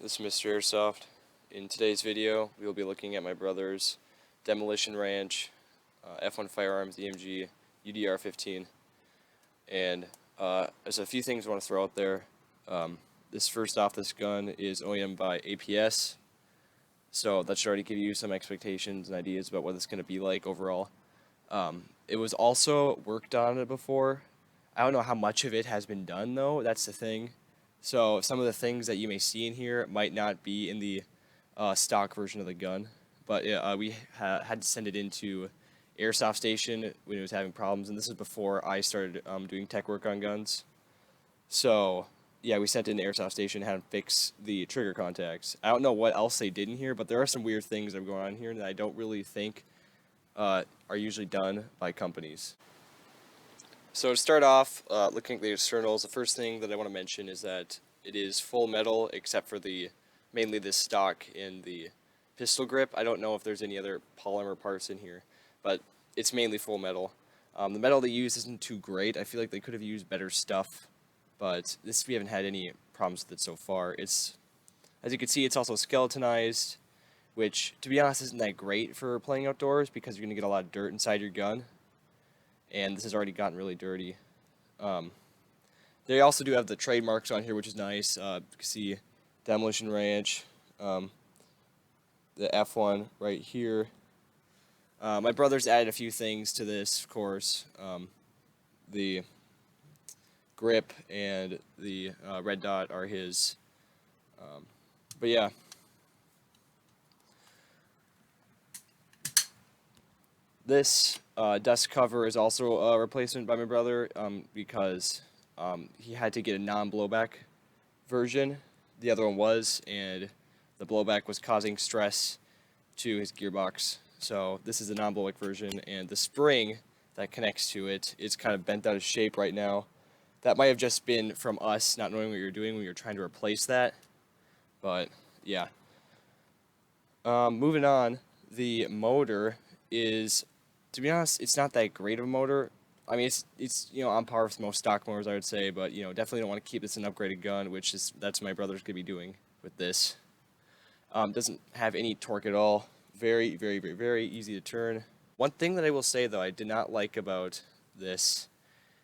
this is Mr. Airsoft. In today's video, we will be looking at my brother's Demolition Ranch F1 Firearms EMG UDR-15. And there's a few things I want to throw out there. First off, this gun is OEM by APS, so that should already give you some expectations and ideas about what it's going to be like overall. It was also worked on before. I don't know how much of it has been done though, that's the thing. So some of the things that you may see in here might not be in the stock version of the gun, but we had to send it into Airsoft station when it was having problems, and this is before I started doing tech work on guns. So yeah, we sent it in the Airsoft station and had them fix the trigger contacts. I don't know what else they did in here, but there are some weird things that are going on here that I don't really think are usually done by companies. So to start off, looking at the externals, the first thing that I want to mention is that it is full metal except for mainly the stock in the pistol grip. I don't know if there's any other polymer parts in here, but it's mainly full metal. The metal they use isn't too great. I feel like they could have used better stuff, but we haven't had any problems with it so far. As you can see, it's also skeletonized, which, to be honest, isn't that great for playing outdoors because you're going to get a lot of dirt inside your gun. And this has already gotten really dirty. They also do have the trademarks on here, which is nice. You can see Demolition Ranch, the F1 right here. My brother's added a few things to this, of course. The grip and the red dot are his. But yeah. This dust cover is also a replacement by my brother because he had to get a non-blowback version. The other one was, and the blowback was causing stress to his gearbox. So this is a non-blowback version, and the spring that connects to it is kind of bent out of shape right now. That might have just been from us not knowing what you're doing when you're trying to replace that. But yeah. Moving on, the motor is, to be honest, it's not that great of a motor. I mean, it's on par with most stock motors, I would say, but definitely don't want to keep this an upgraded gun, that's what my brother's gonna be doing with this. Doesn't have any torque at all. Very, very, very, very easy to turn. One thing that I will say though I did not like about this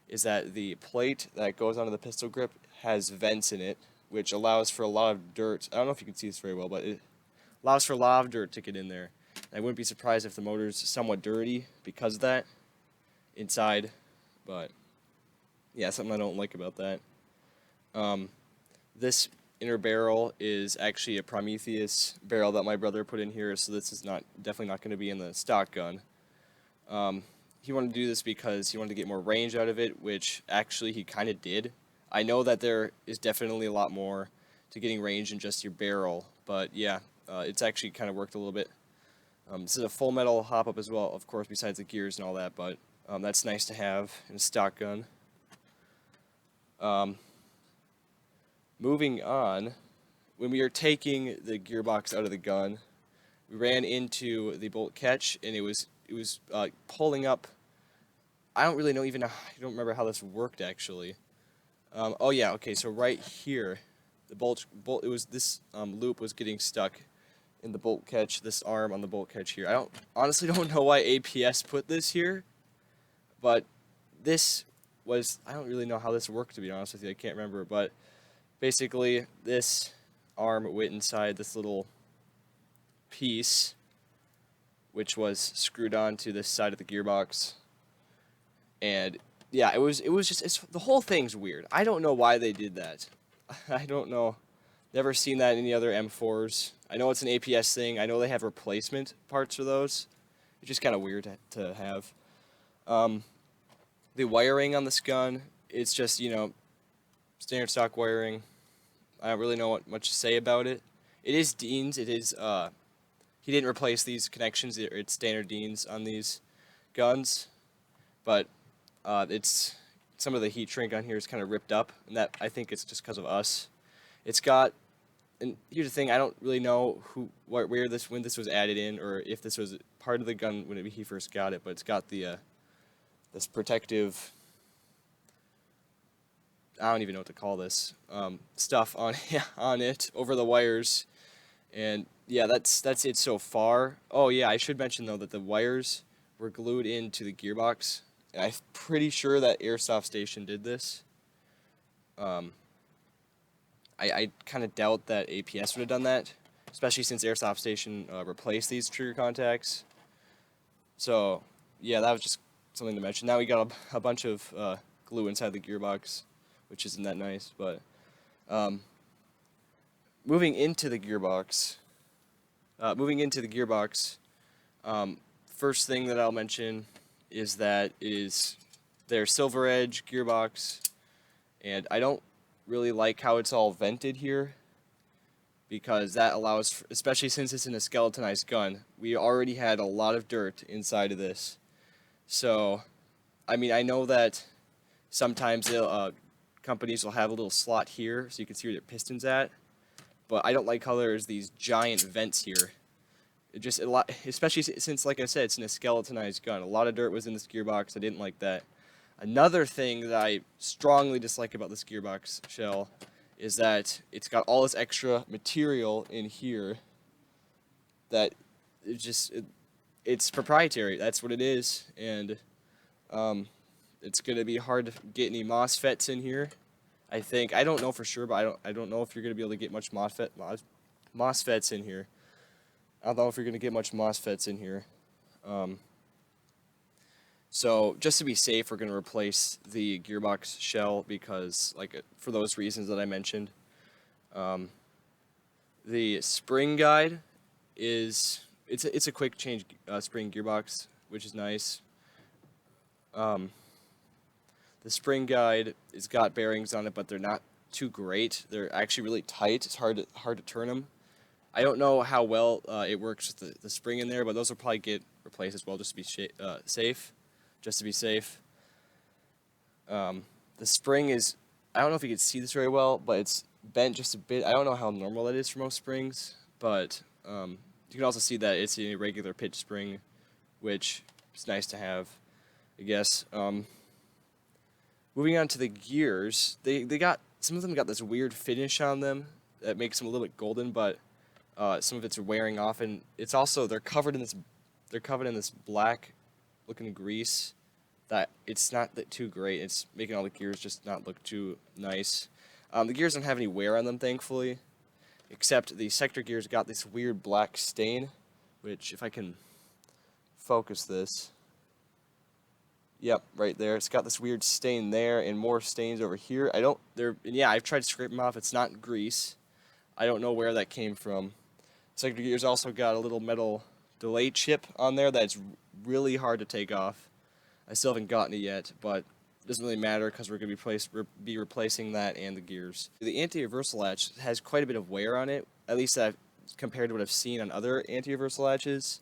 is that the plate that goes onto the pistol grip has vents in it, which allows for a lot of dirt. I don't know if you can see this very well, but it allows for a lot of dirt to get in there. I wouldn't be surprised if the motor's somewhat dirty because of that inside, but yeah, something I don't like about that. This inner barrel is actually a Prometheus barrel that my brother put in here, so this is definitely not going to be in the stock gun. He wanted to do this because he wanted to get more range out of it, which actually he kind of did. I know that there is definitely a lot more to getting range than just your barrel, but yeah, it's actually kind of worked a little bit. This is a full metal hop-up as well, of course, besides the gears and all that, but that's nice to have in a stock gun. Moving on, when we were taking the gearbox out of the gun, we ran into the bolt catch, and it was pulling up. I don't really know I don't remember how this worked actually. Oh yeah, okay, so right here, it was this loop was getting stuck in the bolt catch, this arm on the bolt catch here. I honestly don't know why APS put this here, but I don't really know how this worked, to be honest with you. I can't remember, but basically this arm went inside this little piece, which was screwed onto this side of the gearbox, and yeah, it was just the whole thing's weird. I don't know why they did that. I don't know. Never seen that in any other M4s. I know it's an APS thing. I know they have replacement parts for those. It's just kind of weird to have. The wiring on this gun, it's just, standard stock wiring. I don't really know what much to say about it. It is Dean's. It is, he didn't replace these connections. It's standard Dean's on these guns. But it's, some of the heat shrink on here is kind of ripped up. And that, I think it's just because of us. It's got, and here's the thing, I don't really know when this was added in, or if this was part of the gun when he first got it, but it's got the this protective I don't even know what to call this, stuff on on it over the wires. And yeah, that's it so far. Oh yeah, I should mention though that the wires were glued into the gearbox, and I'm pretty sure that Airsoft Station did this. I kind of doubt that APS would have done that, especially since Airsoft Station replaced these trigger contacts. So yeah, that was just something to mention. Now we got a bunch of glue inside the gearbox, which isn't that nice. But moving into the gearbox, first thing that I'll mention is that is their Silver Edge gearbox, and I don't really like how it's all vented here, because that allows, especially since it's in a skeletonized gun, we already had a lot of dirt inside of this. So, I mean, I know that sometimes companies will have a little slot here so you can see where the piston's at, but I don't like how there's these giant vents here. It just, especially since, like I said, it's in a skeletonized gun. A lot of dirt was in this gearbox. I didn't like that. Another thing that I strongly dislike about this gearbox shell is that it's got all this extra material in here that it's proprietary. That's what it is, and it's gonna be hard to get any MOSFETs in here. I think, I don't know for sure, but I don't know if you're gonna be able to get much MOSFETs in here. I don't know if you're gonna get much MOSFETs in here. So just to be safe, we're going to replace the gearbox shell because, like, for those reasons that I mentioned. The spring guide is it's a quick change spring gearbox, which is nice. The spring guide has got bearings on it, but they're not too great. They're actually really tight. It's hard to turn them. I don't know how well it works with the spring in there, but those will probably get replaced as well, just to be safe. Just to be safe. The spring is, I don't know if you can see this very well, but it's bent just a bit. I don't know how normal that is for most springs, but you can also see that it's a regular pitch spring, which is nice to have, I guess. Moving on to the gears, they got, some of them got this weird finish on them that makes them a little bit golden, but some of it's wearing off, and it's also, they're covered in this black looking grease that it's not too great. It's making all the gears just not look too nice. The gears don't have any wear on them, thankfully, except the sector gears got this weird black stain, which, if I can focus this, yep, right there. It's got this weird stain there and more stains over here. Yeah, I've tried to scrape them off. It's not grease. I don't know where that came from. Sector gears also got a little metal delay chip on there that's really hard to take off. I still haven't gotten it yet, but it doesn't really matter because we're going to be replacing that and the gears. The anti-reversal latch has quite a bit of wear on it, at least compared to what I've seen on other anti-reversal latches,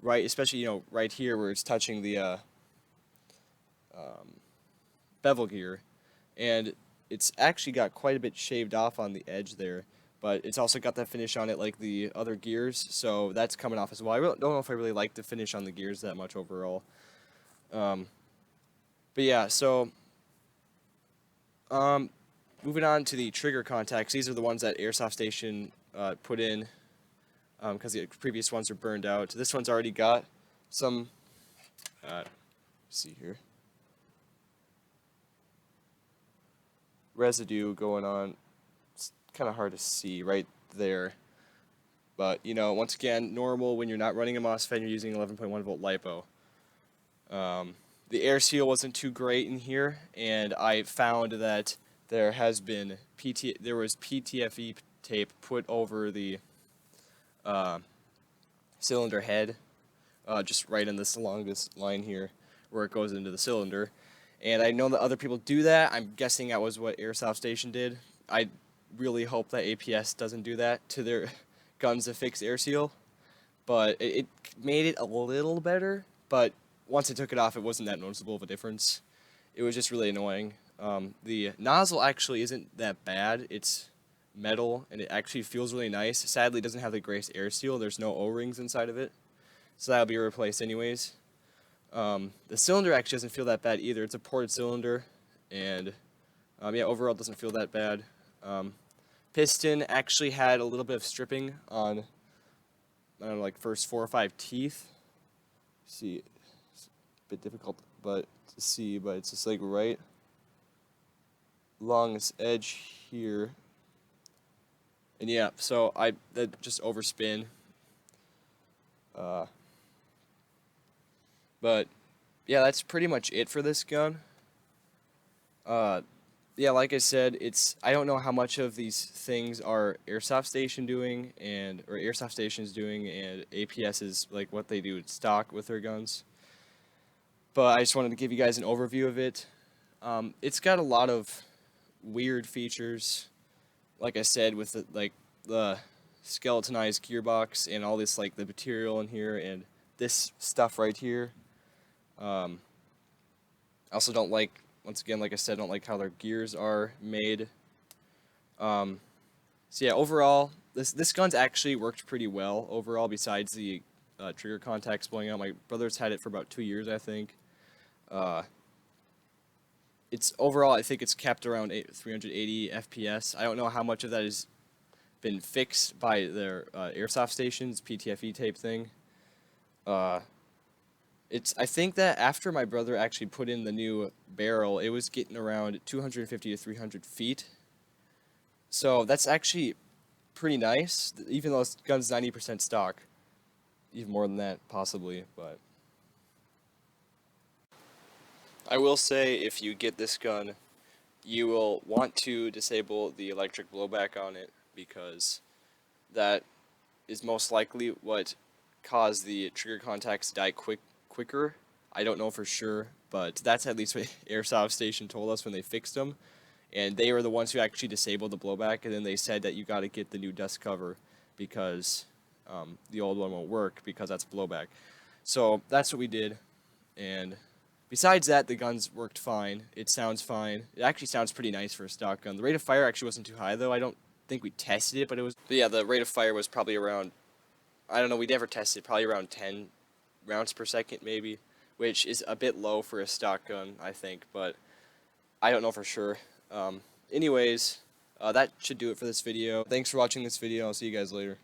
right? Especially, you know, right here where it's touching the bevel gear, and it's actually got quite a bit shaved off on the edge there. But it's also got that finish on it like the other gears, so that's coming off as well. I don't know if I really like the finish on the gears that much overall. But yeah, so moving on to the trigger contacts. These are the ones that Airsoft Station put in because the previous ones are burned out. This one's already got some, let's see here, residue going on. Kind of hard to see right there, but you know, once again, normal when you're not running a MOSFET and you're using 11.1 volt LiPo. The air seal wasn't too great in here, and I found that there was PTFE tape put over the cylinder head, just right in this along this line here where it goes into the cylinder. And I know that other people do that. I'm guessing that was what Airsoft Station did. I really hope that APS doesn't do that to their guns to fix air seal, but it made it a little better, but once I took it off, it wasn't that noticeable of a difference. It was just really annoying. The nozzle actually isn't that bad. It's metal, and it actually feels really nice. Sadly, it doesn't have the greatest air seal. There's no O-rings inside of it, so that'll be replaced anyways. The cylinder actually doesn't feel that bad either. It's a ported cylinder, and Yeah, overall it doesn't feel that bad. Piston actually had a little bit of stripping on, I don't know, like first 4 or 5 teeth. See, it's a bit difficult but to see, but it's just like right along this edge here. And yeah, so that just overspin. But yeah, that's pretty much it for this gun. Yeah, like I said, I don't know how much of these things are Airsoft Station doing or Airsoft Station's doing, and APS is like what they do stock with their guns. But I just wanted to give you guys an overview of it. It's got a lot of weird features, like I said, with the skeletonized gearbox and all this like the material in here and this stuff right here. I also don't like, once again, like I said, I don't like how their gears are made. So yeah, overall, this gun's actually worked pretty well overall. Besides the trigger contacts blowing out, my brother's had it for about 2 years, I think. It's overall, I think it's kept around 380 FPS. I don't know how much of that has been fixed by their Airsoft Stations PTFE tape thing. I think that after my brother actually put in the new barrel, it was getting around 250 to 300 feet. So that's actually pretty nice, even though this gun's 90% stock. Even more than that, possibly, but I will say if you get this gun, you will want to disable the electric blowback on it, because that is most likely what caused the trigger contacts to die quicker. I don't know for sure, but that's at least what Airsoft Station told us when they fixed them. And they were the ones who actually disabled the blowback, and then they said that you got to get the new dust cover because the old one won't work because that's blowback. So that's what we did, and besides that, the guns worked fine. It sounds fine. It actually sounds pretty nice for a stock gun. The rate of fire actually wasn't too high, though. I don't think we tested it, but it was. But yeah, the rate of fire was probably around, I don't know, we never tested, probably around 10 rounds per second, maybe, which is a bit low for a stock gun, I think, but I don't know for sure. Anyways, that should do it for this video. Thanks for watching this video. I'll see you guys later.